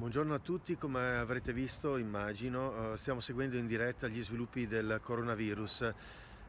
Buongiorno a tutti, come avrete visto, immagino, stiamo seguendo in diretta gli sviluppi del coronavirus,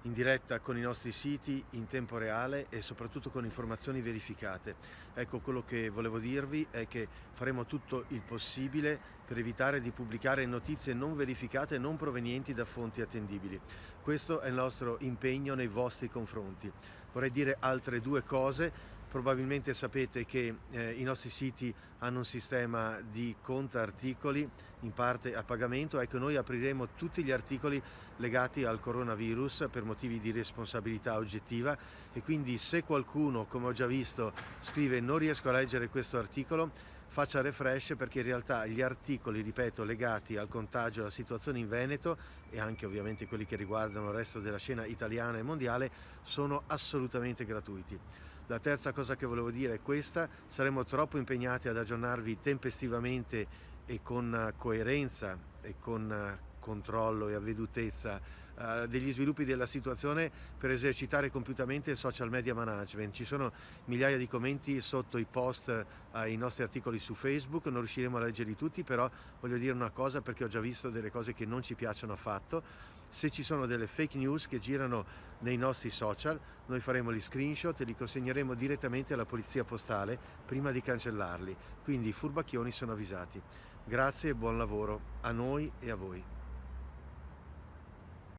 in diretta con i nostri siti in tempo reale e soprattutto con informazioni verificate. Ecco, quello che volevo dirvi è che faremo tutto il possibile per evitare di pubblicare notizie non verificate e non provenienti da fonti attendibili. Questo è il nostro impegno nei vostri confronti. Vorrei dire altre due cose. Probabilmente sapete che i nostri siti hanno un sistema di conta articoli, in parte a pagamento. Ecco, noi apriremo tutti gli articoli legati al coronavirus per motivi di responsabilità oggettiva, e quindi se qualcuno, come ho già visto, scrive non riesco a leggere questo articolo, faccia refresh, perché in realtà gli articoli, ripeto, legati al contagio, alla situazione in Veneto e anche ovviamente quelli che riguardano il resto della scena italiana e mondiale sono assolutamente gratuiti. La terza cosa che volevo dire è questa: saremo troppo impegnati ad aggiornarvi tempestivamente e con coerenza e con controllo e avvedutezza degli sviluppi della situazione per esercitare compiutamente il social media management. Ci sono migliaia di commenti sotto i post ai nostri articoli su Facebook, non riusciremo a leggerli tutti, però voglio dire una cosa, perché ho già visto delle cose che non ci piacciono affatto. Se ci sono delle fake news che girano nei nostri social, noi faremo gli screenshot e li consegneremo direttamente alla polizia postale prima di cancellarli, quindi i furbacchioni sono avvisati. Grazie e buon lavoro a noi e a voi.